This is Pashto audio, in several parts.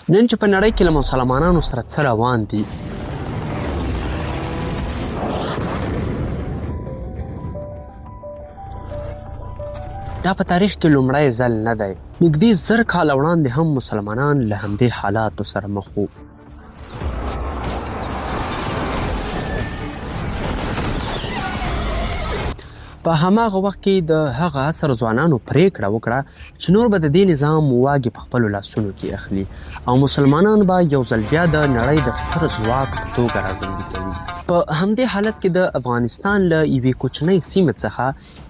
نن چې په نړۍ کې له مسلمانانو سره څه روان دي دا په تاریخ کې لومړی ځل نه دی. نږدې 1000 کاله وړاندې هم مسلمانان له همدې حالاتو سره مخ وو. په هماغه وخت کې د هغه عصر ځوانانو پریکړه وکړه چې نور به د دې نظام واګې په خپلو لاسونو کې اخلي او مسلمانان به یو ځل بیا د نړۍ د ستر ځواک په توګه راژوندي کوي. په همدې حالت کې د افغانستان له یوې کوچنۍ سیمې څخه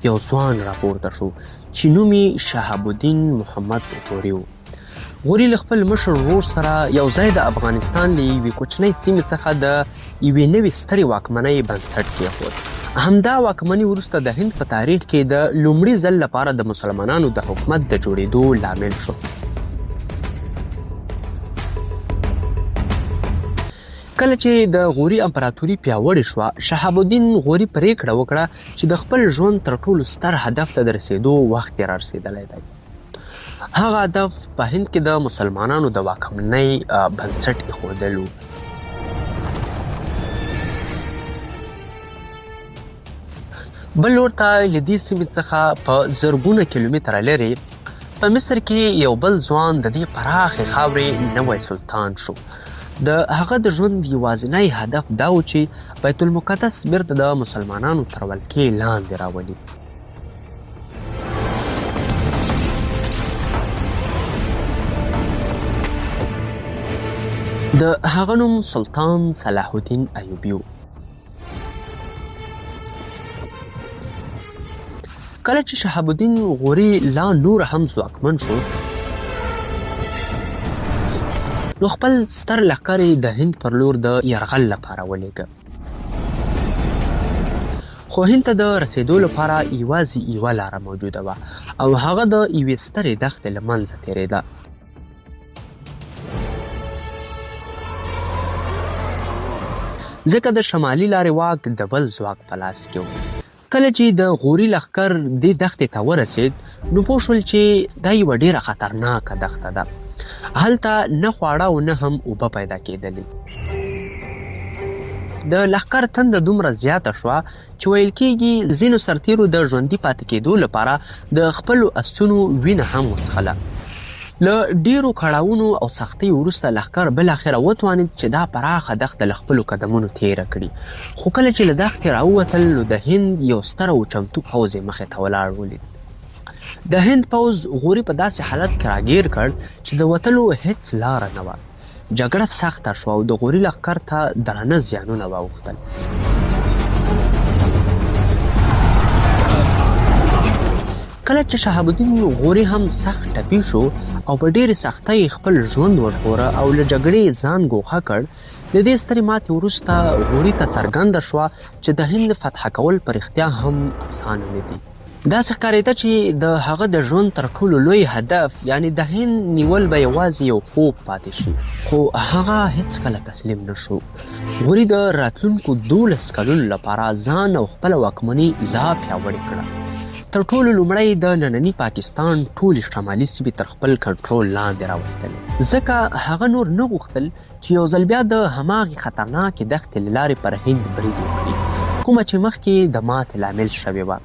یو ځوان راپورته شو چې نوم یې شهاب الدین محمد غوري و. غوري له خپل مشر ورور سره یو ځای د افغانستان له یوې کوچنۍ سیمې څخه د یوې نوې سترې واکمنۍ بنسټ کېښود. همدا واکمني وروسته د هند په تاریخ کې د لومړي ځل لپاره د مسلمانانو د حکومت د جوړېدو لامل شو. کله چې د غوري امپراتوري پیاوړې شوه، شهاب الدین غوري پریکړه وکړه چې د خپل ژوند تر ټولو ستر هدف ته د رسېدو وخت یې رارسېدلی دی. هغه هدف په هند کې د مسلمانانو د واکمنۍ بنسټ ایښودل و. بل لور ته له دې سیمې څخه په زرګونه کیلومتره لرې په مصر کې یو بل ځوان د دې پراخې خاورې نوی سلطان شو. د هغه د ژوند یوازینی هدف دا و چې بیت المقدس بیرته د مسلمانانو تر ولکې لاندې راولي. د هغه نوم سلطان صلاح الدین ایوبي و. کله چې شهاب الدین غوري لا نور هم ځواکمن شو، نو خپل ستر لښکر یې د هند پر لور د یرغل لپاره ولېږه. خو هند ته د رسېدو لپاره یوازې یوه لاره موجوده وه او هغه د یوې سترې دښتې له منځه تېرېده. ځکه د شمالي لارې واک د بل ځواک په لاس کې و. کله چې د غوري لښکر دې دښتې ته ورسېد، نو پوه شول چې دا یوه ډېره خطرناکه دښته ده. هلته نه خواړه او نه هم اوبه پیدا کېدلې. د لښکر تنده دومره زیاته شوه چې ویل کېږي ځینو سرتیرو د ژوندي پاتې کېدو لپاره د خپلو اسونو وینه هم وڅښله. له ډیرو کړاوونو او سختۍ وروسته لښکر بالاخره وتوانید چې دا پراخه دښته له خپلو قدمونو تېره کړي. خو کله چې له دښتې راووتل، نو د هند یو ستر او چمتو پوځ یې مخې ته ولاړ ولید. د هند پوځ غوري په داسې حالت کې راګیر کړ چې د وتلو هیڅ لاره نه وه. جګړه سخته شوه او د غوري لښکر ته درانه زیانونه واوښتل. کله چې شهاب الدین غوري هم سخت ټپي شو او په ډېرې سختۍ خپل ژوند وژغوره او له جګړې ځان ګوښه کړ، د دې سترې ماتې وروسته غوري ته څرګنده شوه چې د هند فتح کول په رښتیا هم اسانه نه دي. داسې ښکارېده چې د هغه د ژوند تر ټولو لوی هدف، یعنی د هند نیول به یوازې یو خوب پاتې شي. خو هغه هیڅکله تسلیم نه شو. غوري د راتلونکو 12 کلونو لپاره ځان او خپله واکمني لا پیاوړې کړه. تر ټولو لومړی د ننني پاکستان ټولې شمالي سیمې تر خپل کنټرول لاندې راوستلې، ځکه هغه نور نه غوښتل چې یو ځل بیا د هماغې خطرناکې دښتې له لارې پر هند برید وکړي، کومه چې مخکې د ماتې لامل شوې وه.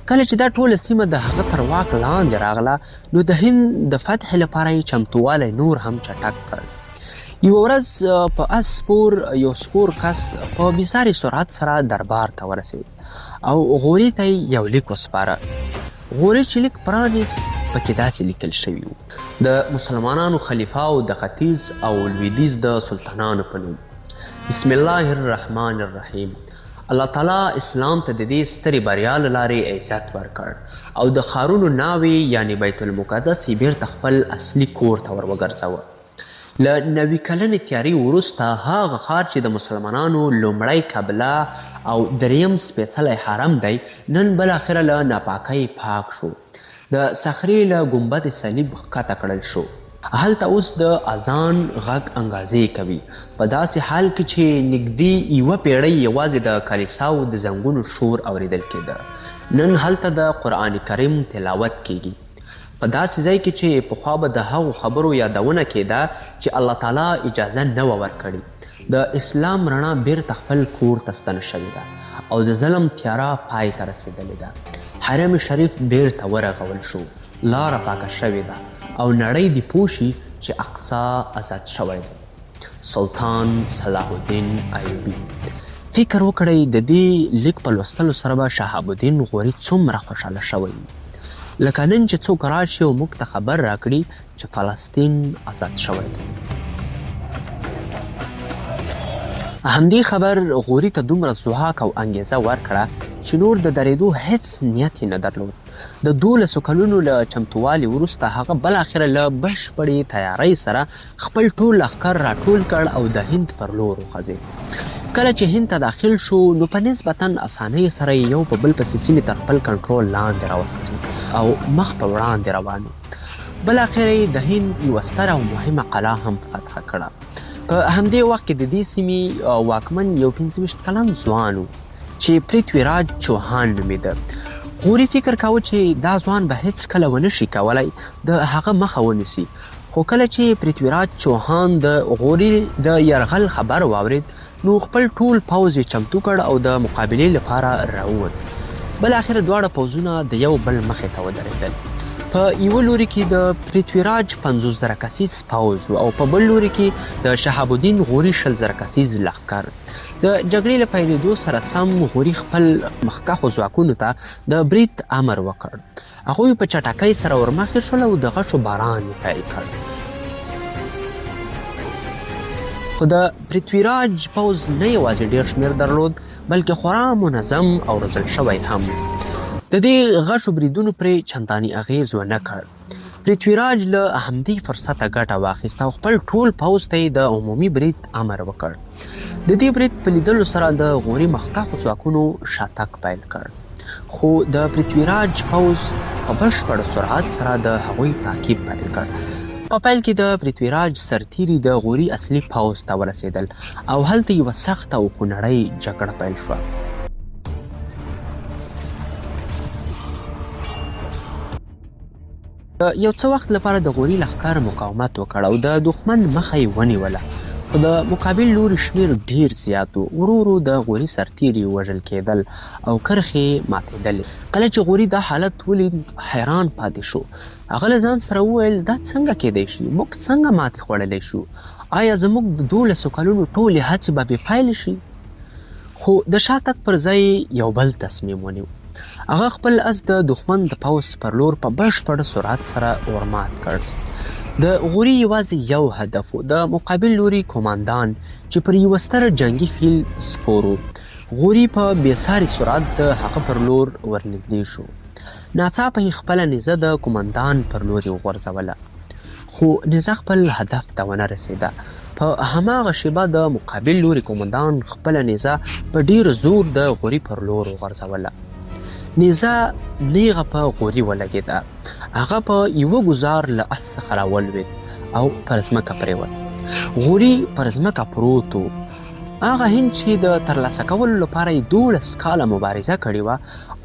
کله چې دا ټوله سیمه د هغه تر واک لاندې راغله، نو د هند د فتح لپاره یې چمتووالی نور هم چټک کړل. یوه ورځ په اس سپور یو سپور کس په بېساري سرعت سره دربار ته ورسېد او غوري ته یو لیک وسپاره. غوري چې لیک پرانیست، پکې داسې لیکل شوي وو: د مسلمانانو خلیفاو د ختیځ او لویدیځ د سلطانانو په نوم، بسم الله الرحمن الرحیم. الله تعالی اسلام ته د دې سترې بریا له لارې عزت ورکړ او د ښارونو ناوې یعنی بیت المقدس یې بیرته خپل اصلي کور ته ور وګرځوه. له 90 کلنې تیاري وروسته هغه ښار چې د مسلمانانو لومړی قبله او دریم سپېڅلی حرم دی، نن بالاخره له ناپاکۍ پاک شو. د صخرې له ګنبد صلیب ښکته کړل شو. هلته اوس د اذان غږ انګازې کوي، په داسې حال کې چې نږدې یوه پیړۍ یوازې د کلیساو د زنګونو شور اورېدل کېده. نن هلته د قرآن کریم تلاوت کیږي. په داسې ځای کې چې پخوا به د هغو خبرو یادونه کېده چې الله تعالی اجازه نه وه ورکړې. د اسلام رڼا بیرته خپل کور ته ستنه شوې ده او د ظلم تیاره پای ته رسېدلې ده. حرم شریف بیرته ورغول شو، لاره پاکه شوې ده او نړۍ دې پوه شي چې اقصی آزاد شوی دی. سلطان صلاح الدین ایوبي. فکر وکړئ د دې لیک په لوستلو سره به شهاب الدین غوري څومره خوشحاله شوی وي. لکه نن چې څوک راشي او موږ ته خبر راکړي چې فلسطین آزاد شوی دی. همدې خبر غوري ته دومره ځواک او انګیزه ورکړه چې نور د درېدو هیڅ نیت یې نه درلود. د 12 کلونو له چمتووالي وروسته هغه بالاخره له بشپړې تیارۍ سره خپل ټول لښکر راټول کړ او د هند پر لور وخوځېد. کله چې هند ته داخل شو نو په نسبتا اسانۍ سره یې یو په بل پسې سیمې تر خپل کنټرول لاندې راوستلې او مخ په وړاندې روان و. بالاخره یې د هند یوه ستره او مهمه قلعه هم فتح کړه. په همدې وخت کې د دې سیمې واکمن یو 25 کلن ځوان و چې پرتویراج چوهان نومېده. غوري فکر کاوه چې دا ځوان به هیڅ کله ونه شي کولی د هغه مخه ونیسي. خو کله چې پرتویراج چوهان د غوري د یرغل خبر واورېد نو خپل ټول پوځ یې چمتو کړ او د مقابلې لپاره راووت. بالاخره دواړه پوځونه د یو بل مخې ته ودرېدل. په یوه لوري کې د پرتویراج 50,000 کسیز پوځ او په بل لوري کې د شهاب الدین غوري 20,000 کسیز لښکر. د جګړې له پیلېدو سره سم غوري خپل مخکښو ځواکونو ته د برید امر وکړ. هغوی په چټکۍ سره ورمخکې شول او د غشو باران یې پیل کړ. خو د پرتویراج پوځ نه یوازې ډېر شمېر درلود بلکې خورا منظم او روزل شوی هم. د دې غشو بریدونو پرې چندانې اغېز ونه کړ. پرتویراج له همدې فرصته ګټه واخیسته او خپل ټول پوځ ته یې د عمومي برید امر وکړ. د دې برید په لیدلو سره د غوري مخکښو ځواکونو شاتګ پیل کړ. خو د پرتویراج پوځ په بشپړ سرعت سره د هغوی تعقیب پیل کړ. په پیل کې د پرتویراج سرتیري د غوري اصلي پوځ ته ورسېدل او هلته یوه سخته او خونړۍ جګړه پیل شوه. یو څه وخت لپاره د غوري لښکر مقاومت وکړ او د دښمن مخه یې ونیوله. خو د مقابل لوري شمېر ډېر زیات و. ورو ورو د غوري سرتیري وژل کېدل او کرښې ماتېدلې. کله چې غوري دا حالت ولید حیران پاتې شو. هغه له ځان سره وویل دا څنګه کیدی شي؟ موږ څنګه ماتې خوړلی شو؟ آیا زموږ د 12 کلونو ټولې هڅې به بې پایلې شي؟ خو د شاتګ پر ځای یو بل تصمیم ونیو. هغه خپل اس د دښمن د پوځ پر لور په بشپړ سرعت سره ورمات کړ. د غوري یوازې یو هدف و، د مقابل لوري کوماندان چې پر یوه ستر جنګي فیل سپور و. غوري په بېساري سرعت د هغه پر لور ورنږدې شو. ناڅاپه یې خپله نیزه د کوماندان پر لور یې وغورځوله، خو نیزه خپل هدف ته ونه رسېده. په هماغه شیبه د مقابل لوري کوماندان خپله نیزه په ډېر زور د غوري پر لور وغورځوله. نیزه نیغه په غوري ولګېده. هغه په یوه ګوزار له اس څخه راولوېد او پر ځمکه پرېوت. غوري پر ځمکه پروت و. هغه هند چې د ترلاسه کولو لپاره یې 12 کاله مبارزه کړې وه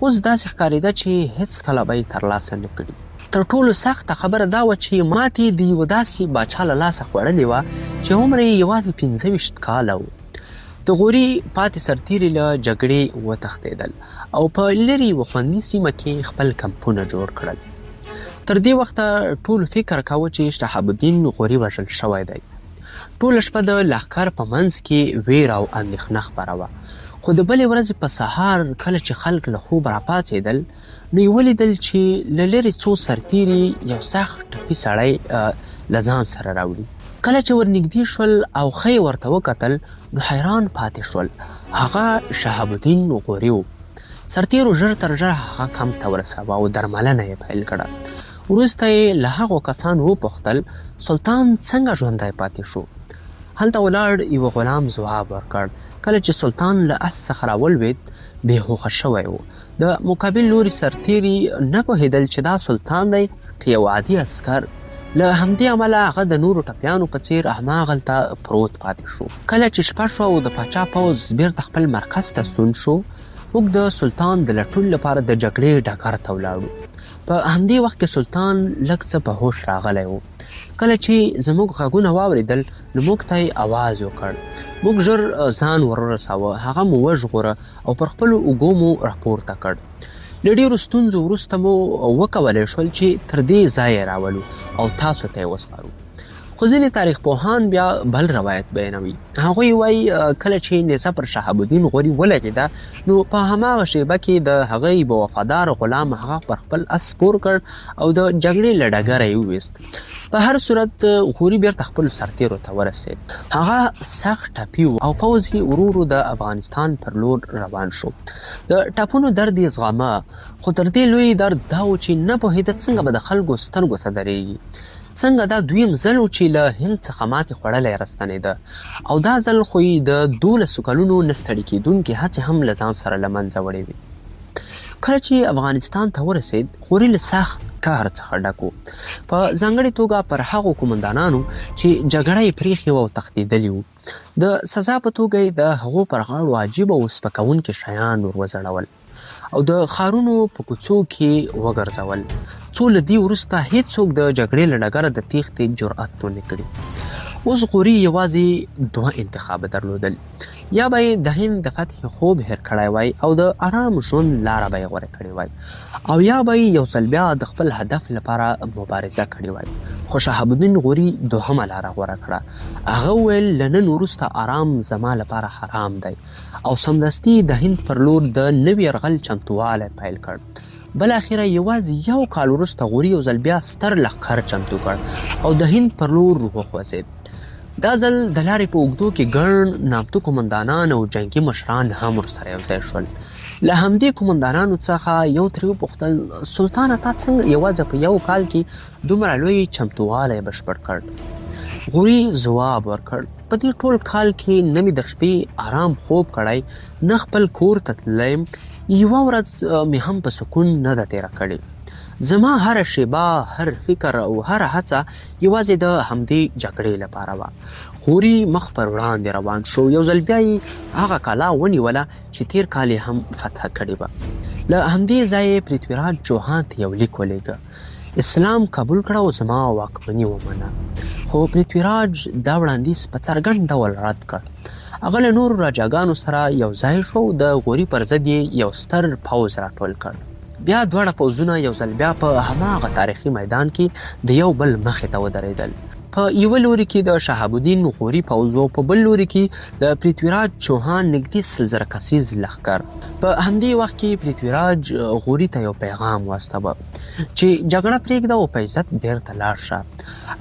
اوس داسې ښکارېده چې هېڅ کله به یې ترلاسه نه کړي. تر ټولو سخته خبره دا وه چې ماتې د یوه داسې باچا له لاسه خوړلې وه چې عمر یې یوازې 25 کاله و. د غوري پاتې سرتیري له جګړې وتښتېدل او په لرې یوه خوندي سیمه کې خپل کمپونه جوړ کړل. تر دې وخته ټول فکر کاوه چې شهاب الدین غوري وژل شوی دی. ټوله شپه د لښکر په منځ کې ویره او اندېښنه خپره وه. خو د بلې ورځې په سهار کله چې خلک له خوب راپاڅېدل نو یې ولیدل چې له لرې څو سرتیري یو سخت ټپي سړی له ځان سره راوړي. کله چې ورنږدې شول او ښه یې ورته وکتل نو حیران پاتې شول. هغه شهاب الدین غوري و. سرتیرو ژر تر ژره هغه کمپ ته ورسوه او درملنه یې پیل کړه. وروسته یې له هغو کسانو وپوښتل سلطان څنګه ژوندی پاتې شو؟ هلته ولاړ یوه غلام ځواب ورکړ. کله چې سلطان له اس څخه راولوېد بېهوښه شوی و. د مقابل لوري سرتیري نه پوهېدل چې دا سلطان دی که یو عادي عسکر. له همدې امله هغه د نورو ټپیانو په څېر هماغلته پروت پاتې شو. کله چې شپه شوه او د پاچا پوځ بېرته خپل مرکز ته ستون شو موږ د سلطان د لټون لپاره د جګړې ډګر ته ولاړو. په همدې وخت کې سلطان لږ څه په هوش راغلی و. کله چې زموږ غږونه واورېدل نو موږ ته یې اواز وکړ. موږ ژر ځان ورساوه، هغه مو وژغوره او پر خپلو اوږو مو راپورته کړ. له ډېرو ستونزو وروسته مو وکولی شول چې تر دې ځایه راولو او تاسو ته یې وسپارو. خو ځینې تاریخ پوهان بیا بل روایت بیانوي. هغوی وایي کله چې نیزه پر شهاب الدین غوري ولګېده نو په هماغه شیبه کې د هغه یوه وفادار غلام هغه پر خپل اس سپور کړ او د جګړې له ډګره یې وویست. په هر صورت غوري بیرته خپلو سرتیرو ته ورسېد. هغه سخت ټپي و او پوځ یې ورو ورو د افغانستان پر لور روان شو. د ټپونو درد یې زغمه، خو تر دې لوی درد دا و چې نه پوهېده څنګه به د خلکو سترګو ته درېږي. څنګه دا دویم ځل و چې له هند څخه ماتې خوړلی راستنېده او دا ځل خو یې د 12 کلونو نه ستړي کېدونکې هڅې هم له ځان سره له منځه وړې وې. کله چې افغانستان ته ورسېد غوري له سخت قهر څخه ډک و، په ځانګړې توګه پر هغو قومندانانو چې جګړه یې پرېښې وه او تښتېدلي وو. د سزا په توګه یې د هغو پر غاړو عجیبه او سپکوونکي شیان ور وځړول او د ښارونو په کوڅو کې وګرځول. څو له دې وروسته هېڅوک د جګړې له ډګره د تېښتې جرأت ونه کړي. اوس غوري یوازې 2 انتخابه درلودل. یا به یې د هند د فتح خوب هېر کړی وای او د آرام ژوند لاره به یې غوره کړې وای، او یا به یې یو ځل بیا د خپل هدف لپاره مبارزه کړې وای. خو شهاب الدین غوري دوهمه لاره غوره کړه. هغه وویل له نن وروسته آرام زما لپاره حرام دی او سمدستي د هند پر لور د نوي یرغل چمتووالی پیل کړ. بالاخره یوازې 1 کال وروسته غوري یو ځل بیا ستر لښکر چمتو کړ او د هند پر لور وخوځېد. دا ځل د لارې په اوږدو کې ګڼ نامتو قومندانان او جنګي مشران هم ورسره یو ځای شول. له همدې قومندانانو څخه یو ترې وپوښتل سلطانه تا څنګه یوازې په 1 کال کې دومره لوی چمتووالی بشپړ کړ؟ غوري ځواب ورکړ په دې ټول کال کې نه مې د شپې آرام خوب کړی، نه خپل کور ته تللی، یوه ورځ مې هم په سکون نه ده تېره کړې. زما هره شیبه، هر فکر او هره هڅه یوازې د همدې جګړې لپاره وه. غوري مخ پر وړاندې روان شو. یو ځل بیا یې هغه کلا ونیوله چې تېر کال یې هم فتح کړې وه. له همدې ځایه پرتویراج چوهان ته یو لیک ولېږه. اسلام قبول کړه او زما واکمني ومنه. خو پرتویراج دا وړاندیز په څرګند ډول رد کړ. هغه له نورو راجاګانو سره یو ځای شو. د غوري پر ضد یې یو ستر پوځ راټول کړ. بیا دواړه پوځونه یو ځل بیا په هماغه تاریخي میدان کې د یو بل مخې ته ودرېدل. په یوه لوري کې د شهاب الدین غوري پوځ و، په بل لوري کې د پرتویراج چوهان نږدې 100,000 کسیز لښکر. په همدې وخت کې پرتویراج غوري ته یو پیغام واستوه چې جګړه پرېږده او په عزت بیرته لاړ شه.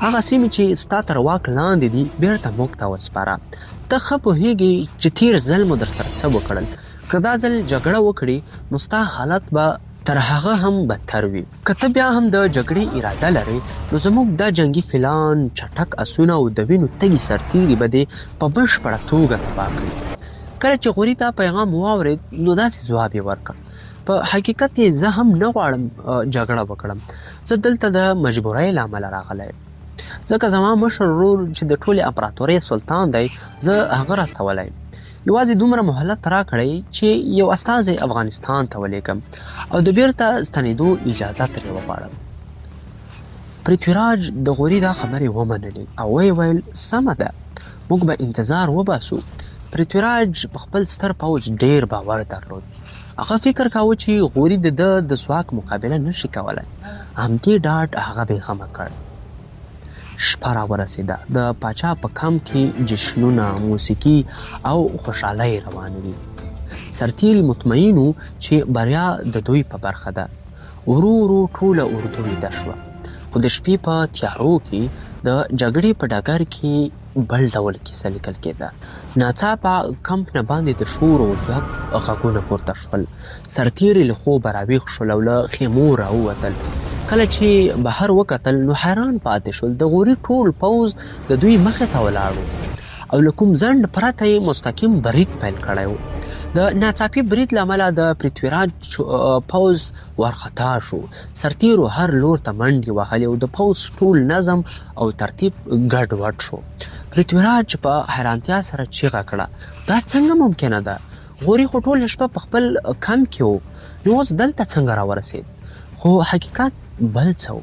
هغه سیمې چې ستا تر واک لاندې دي بیرته موږ ته وسپاره. ته ښه پوهېږې چې تېر ځل مو در سره څه وکړل. که دا ځل جګړه وکړې نو ستا حالت به تر هغه هم بدتر وي. که ته بیا هم د جګړې اراده لرې نو زموږ دا جنګي فیلان، چټک اسونه او د وینو تږي سرتیري به دې په بشپړه توګه تباه کړي. کله چې غوري ته پیغام واورېد نو داسې ځواب یې ورکړ په حقیقت کې زه هم نه غواړم جګړه وکړم. زه دلته د مجبورۍ له امله راغلی یم. ځکه زما مشر ورور چې د ټولې امپراتورۍ سلطان دی، زه هغه راستولی یم. یوازې دومره مهلت راکړئ چې یو استازی افغانستان ته ولېږم او د بیرته ستنېدو اجازه ترې وغواړم. پرتویراج د غوري دا خبرې ومنلې او ویې ویل سمه ده، موږ به انتظار وباسو. پرتویراج په خپل ستر پوځ ډېر باور درلود. هغه فکر کاوه چې غوري د ده د ځواک مقابله نشي کولی. همدې ډاډ هغه بېغمه کړ. شپه راورسېده. د پاچا په کمپ کې جشنونه، موسیقي او خوشحالۍ روانې وي. سرتیري مطمئن وو چې بریا د دوی په برخه ده. ورو ورو ټوله اردو ویده شوه. خو د شپې په تیارو کې د جګړې په ډګر کې بل ډول کیسه لیکل کېده. ناڅاپه کمپ نه باندې د شور او ځواک غږونه پورته شول. سرتیري له خوبه راویښ شول او له خیمو راووتل. کله چې بهر وکتل نو حیران پاتې شول. د غوري ټول پوځ د دوی مخې ته ولاړ او له کوم ځنډ پرته یې مستقیم برید پیل کړی و. د ناڅاپي برید له امله د پرتویراج پوځ وارخطا شو. سرتیرو هر لور ته منډې وهلې او د پوځ ټول نظم او ترتیب ګډوډ شو. پرتویراج په حیرانتیا سره چیغه کړه دا څنګه ممکنه ده؟ غوري خو ټوله شپه په خپل کمپ کې و، نو اوس دلته څنګه راورسېد؟ خو حقیقت بل څه و.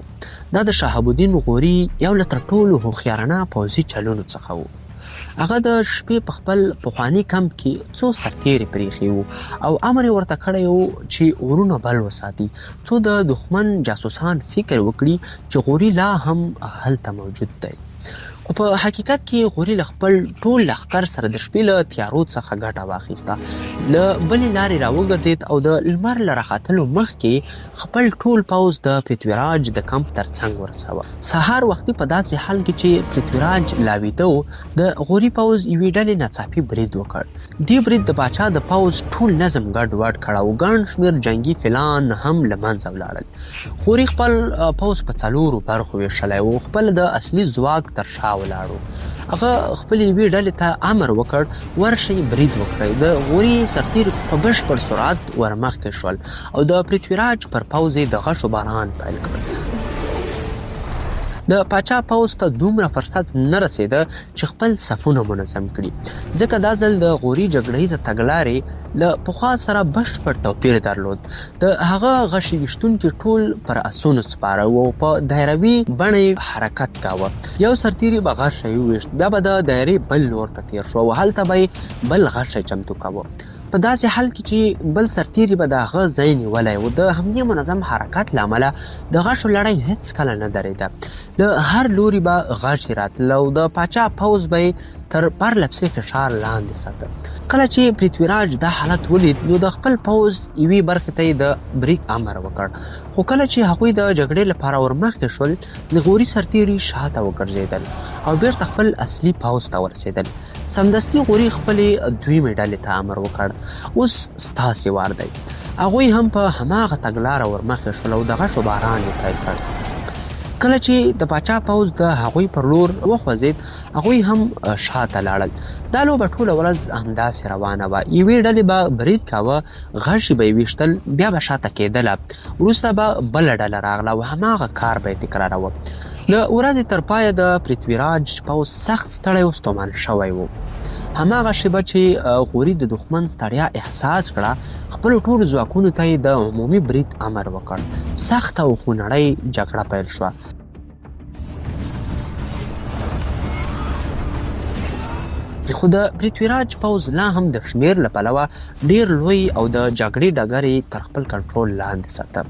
دا د شهاب الدین غوري یو له تر ټولو هوښیارانه پوځي چلونو څخه و. هغه د شپې په خپل پخواني کمپ کې څو سرتیري پرېښي وو او امر یې ورته کړی و چې ورونه بل وساتي څو د دښمن جاسوسان فکر وکړي چې غوري لا هم هلته موجود دی. خو په حقیقت کې غوري له خپل ټول لښکر سره د شپې له تیارو څخه ګټه واخیسته. له بلې لارې راوګرځېد او د لمر له راختلو مخکې خپل ټول پوځ د پرتویراج د کمپ تر څنګ ورسوه. سهار وختي په داسې حال کې چې پرتویراج لا ویده و، د غوري پوځ یوې ډلې ناڅاپي برید وکړ. دې برید د پاچا د پوځ ټول نظم ګډوډ کړ او ګڼ شمېر جنګي فیلان هم له منځه ولاړل. غوري خپل پوځ په 4 برخو ویشلی و. خپل د اصلي ځواک تر شا ولاړو. هغه خپلې یوې ډلې ته امر وکړ ورشئ برید وکړئ. د غوري سرتیري په بشپړ سرعت ورمخکې شول او د پرتویراج پر پوځ یې د غشو باران پیل کړ. د پاچا پوځ ته دومره فرصت نه رسېده چې خپل صفونه منظم کړي، ځکه دا ځل د غوري جګړه ییزه تګلارې له پخوا سره بشپړ توپیر درلود. د هغه غشي ویشتونکي ټول پر اسونو سپاره وو او په دایروي بڼه حرکت کاوه. یو سرتیري به غشی وویشت، بیا به د دایرې بل لور ته تیر شو او هلته به یې بل غشی چمتو کاوه. په داسې حال کې چې بل سرتیري به د هغه ځای نیولی و. د همدې منظم حرکت له امله د غشو لړۍ هېڅکله نه درېده. له هر لوري به غشې راتله او د پاچا پوځ به یې تر پرله پسې فشار لاندې ساته. کله چې پرتویراج دا حالت ولید نو د خپل پوځ یوې برخې ته یې د برید امر وکړ. خو کله چې هغوی د جګړې لپاره ورمخکې شول د غوري سرتیري شاته وګرځېدل او بیرته خپل اصلي پوځ ته ورسېدل. سمدستي غوري خپلې دویمې ډلې ته امر وکړ اوس ستاسې وار دی. هغوی هم په هماغه تګلاره ورمخکې شول او د غشو باران یې پیل کړ. کله چې د پاچا پوځ د هغوی پر لور وخوځېد هغوی هم شاته لاړل. دا لوبه ټوله ورځ همداسې روانه وه. یوې ډلې به برید کاوه، غشي به یې ویشتل، بیا به شاته کېدله، وروسته به بله ډله راغله او هماغه کار به یې تکراروه. د ورځې تر پایه د پرتویراج پوځ سخت ستړی او ستومانه شوی و. هماغه شیبه چې غوري د دښمن ستړیا احساس کړه خپلو ټولو ځواکونو ته یې د عمومي برید امر وکړ. سخته او خونړۍ جګړه پیل شوه. خو د پرتویراج پوځ لا هم د شمېر له پلوه ډېر لوی او د جګړې ډګر یې تر خپل کنټرول لاندې ساته.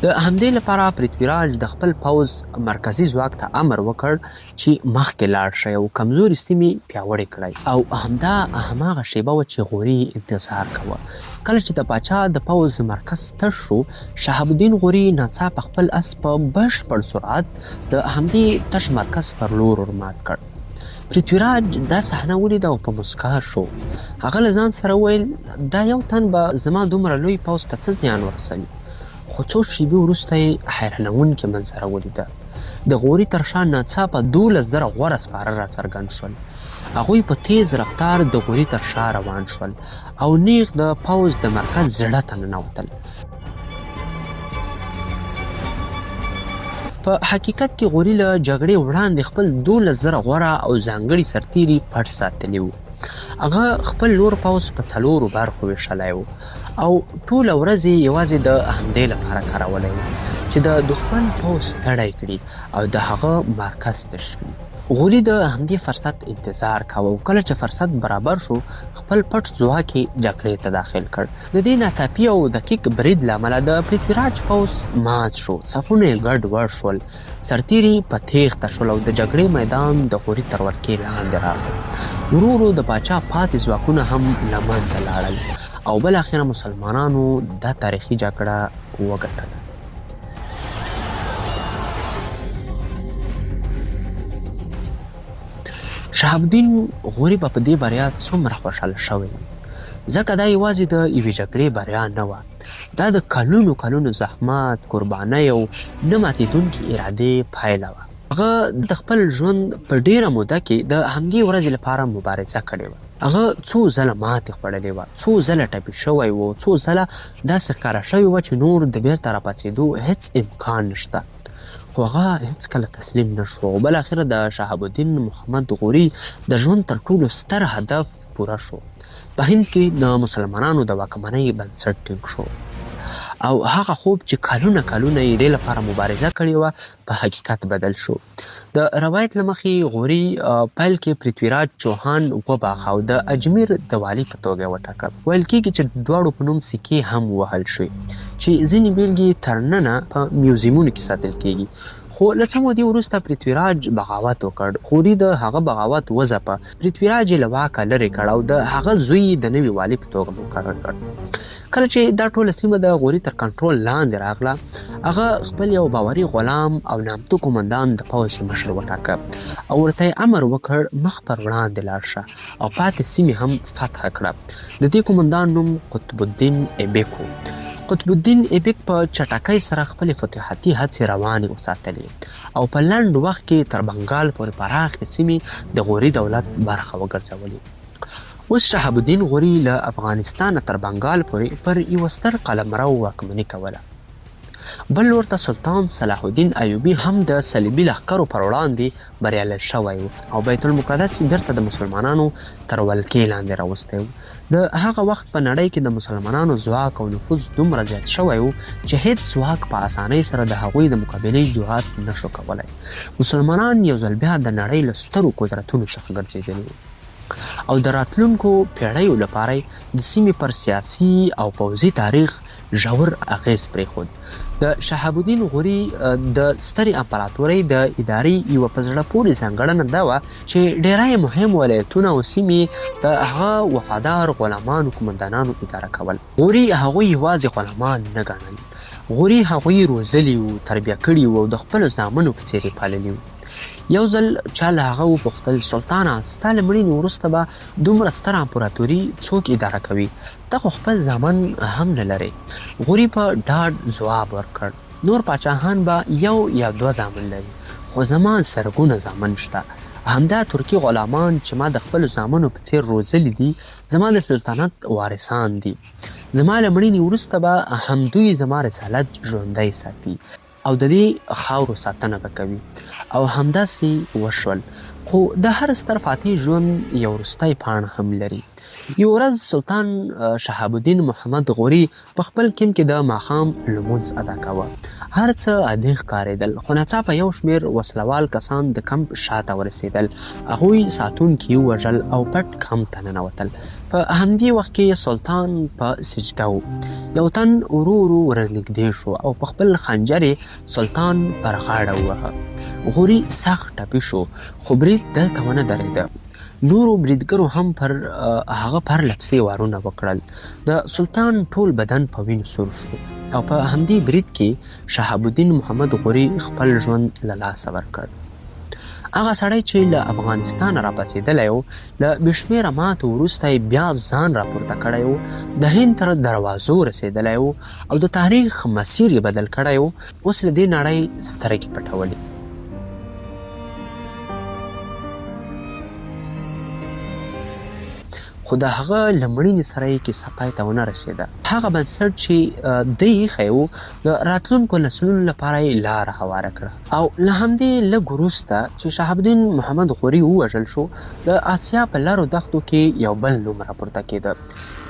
د همدې لپاره پرتویراج د خپل پوځ مرکزي ځواک ته امر وکړ چې مخکې لاړ شي او کمزوري سیمې پیاوړې کړئ. او هماغه شیبه وه چې غوري انتظار کوه. کله چې د پاچا د پوځ مرکز تش شو شهاب الدین غوري ناڅاپه خپل اس په بشپړ سرعت د همدې تش مرکز پر لور ورمات کړ. پرتویراج دا صحنه ولیده او په مسکا شو. هغه له ځان سره وویل دا یو تن به زما دومره لوی پوځ ته څه زیان ورسوي. خو څو شېبې وروسته یې حیرانوونکې منظره ولیده. د غوري تر شا ناڅاپه 12,000 غوره سپاره راڅرګند شول. هغوی په تیز رفتار د غوري تر شا روان شول او نیغ د پوځ د مرکز زړه ته ننوتل. په حقیقت کې غوري له جګړې وړاندې خپل 12,000 غوره او ځانګړي سرتیري پټ ساتلي وو. هغه خپل نور پوځ په 4 برخو ویشلی و او ټوله ورځ یې یوازې د همدې لپاره کارولی و چې د دښمن پوځ ستړی کړي او د هغه مرکز تش کړي. غوري د همدې فرصت انتظار کاوه او کله چې فرصت برابر شو خپل پټ ځواک یې جګړې ته داخل کړ. د دې ناڅاپي او دقیق برید له امله د پرتویراج پوځ مات شو. صفونه یې ګډوډ شول، سرتیري په تېښته شول او د جګړې میدان د غوري تر ولکې لاندې راغی. ورو ورو د پاچا پاتې ځواکونه هم له منځه لاړل او بالاخره مسلمانانو دا تاریخي جګړه وګټله. شهاب الدین غوري به په دې بریا څومره خوشحاله شوی ځکه دا یوازې د یوې جګړې بریا نه وه. دا د کلونو زحمت، قربانۍ او نه ماتېدونکې ارادې پایله وه. هغه د خپل ژوند په ډېره موده کې د همدې ورځې لپاره مبارزه کړې وه. هغه څو ځله ماتې خوړلې وه، څو ځله ټپي شوی و، څو ځله داسې ښکاره شوې وه چې نور د بیرته راپاڅېدو هېڅ امکان نشته. خو هغه هېڅکله تسلیم نه شو او بالاخره د شهاب الدین محمد غوري د ژوند تر ټولو ستر هدف پوره شو. په هند کې د مسلمانانو د واکمنۍ بنسټ ټینګ شو. او هغه خوب چې کلونه یې دې لپاره مبارزه کړې وه په حقیقت بدل شو. د روایت له مخې غوري پیل کې پرتویراج چوهان وباخه او د اجمیر د والي په توګه وټاکه. ویل کېږي چې دواړو په نوم سکې هم ووهل شوې چې ځینې بېلګې تر ننه په میوزیمونو کې ساتل کېږي. خو له څه مودې وروسته پرتویراج بغاوت وکړ. غوري د هغه بغاوت وځپه. پرتویراج یې له واکه لرې کړ او د هغه زوی د نوي والي په توګه مقرر کړ. کله چې دا ټوله سیمه د غوري تر کنټرول لاندې راغله، هغه خپل یو باوري غلام او نامتو قومندان د پوځ مشر وټاکه او ورته یې امر وکړ مخ پر وړاندې لاړ شه او پاتې سیمې هم فتح کړه. د دې قومندان نوم قطب الدین ایبک و. قطب الدین ایبک په چټکۍ سره خپلې فتوحاتي هڅې روانې وساتلې او په لنډ وخت کې تر بنګال پورې پراخې سیمې د غوري دولت برخه وګرځولې. اوس شهاب الدین غوري له افغانستان تر بنګال پورې پر یوه ستر قلمرو واکمني کوله. بل لور ته سلطان صلاح الدین ایوبي هم د صلیبي لښکرو پر وړاندې بریالی شوی و او بیت المقدس بیرته د مسلمانانو تر ولکې لاندې راوستی و. د هغه وخت په نړۍ کې د مسلمانانو ځواک او نفوذ دومره زیات شوی و چې هیڅ ځواک په اسانۍ سره د هغوی د مقابلې جرأت نشو کولی. مسلمانان یو ځل بیا د نړۍ له سترو قدرتونو څخه ګرځېدلي وو او د راتلونکو پیړیو لپاره د سیمې پر سیاسي او پوځي تاریخ ژور اغیز پرېښود. د شهاب الدین غوري د سترې امپراتورۍ د ادارې یوه په زړه پورې ځانګړنه دا وه چې ډېری مهم ولایتونه او سیمې د هغه وفادار غلامانو قومندانانو اداره کول. غوري هغوی یوازې غلامان نه ګڼل. غوري هغوی روزلي وو، تربیه کړي وو او د خپلو زامنو په څېر یې پاللي وو. یو ځل چا له هغه وپوښتل سلطانه ستا له مړینې وروسته به دومره ستره امپراتوري څوک اداره کوي؟ ته خو خپل زامن هم نه لرې. غوري په ډاډ ځواب ورکړ نور پاچاهان به یو یا دوه زامن لري خو زما زرګونه زامن شته. همدا ترکي غلامان چې ما د خپلو زامنو په څېر روزلي دي زما د سلطنت وارثان دي. زما له مړینې وروسته به همدوی زما رسالت ژوندی ساتي او د دې خاورو ساتنه به کوي. او همداسې وشول. خو د هر ستر فاتح ژوند یو وروستی پاڼه هم لري. یو ورځ سلطان شهاب الدین محمد غوري په خپل کیم کې د ماښام لمونځ ادا کوه. هر څه عادي ښکارېدل خو ناڅاپه یو شمېر وسلوال کسان د کمپ شاته ورسېدل. هغوی ساتونکي ووژل او پټ کمپ ته ننوتل. په همدې وخت کې سلطان په سجده و. یو تن ورو ورنږدې شو او په خپل خنجر یې سلطان پر غاړه ووهه. غوري سخت ټپي شو خو برید دلته ونه درېده. نورو بریدګرو هم پر هغه پرله پسې وارونه وکړل. د سلطان ټول بدن په وینو سور شو او په همدې برید کې شهاب الدین محمد غوري خپل ژوند له لاسه ورکړ. هغه سړی چې له افغانستانه راپاڅېدلی و له بې شمېره ماتو وروسته یې بیا ځان راپورته کړی و، د هند تر دروازو رسېدلی و او د تاریخ مسیر یې بدل کړی و. اوس له دې نړۍ سترګې پټولې. خو د هغه له مړینې سره یې کیسه پای ته ونه رسېده. هغه بنسټ چې دی ایښی و د راتلونکو نسلونو لپاره یې لاره هواره کړه. او له همدې لږ وروسته چې شهاب الدین محمد غوري ووژل شو د آسیا په لرو دښتو کې یو بل نوم راپورته کېده.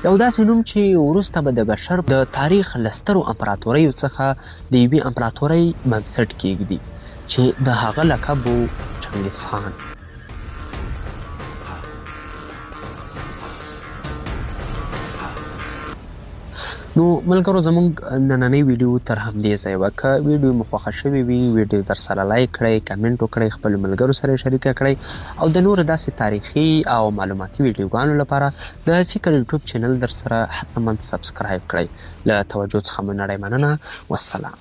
یو داسې نوم چې وروسته به د بشر د تاریخ له سترو امپراتوریو څخه د یوې امپراتورۍ بنسټ کېږدي چې د هغه لقب و چنګیز خان. نو ملګرو زموږ نننۍ ویډیو تر همدې ځایه وه. که ویډیو مو خوښه شوې وي ویډیو در سره لایک کړئ، کمنټ وکړئ، خپلو ملګرو سره یې شریکه کړئ او د نورو داسې تاریخي او معلوماتي ویډیوګانو لپاره د فکر یوټیوب چینل در سره حتما سبسکرایب کړئ. له توجه څخه مو نړۍ مننه. والسلام.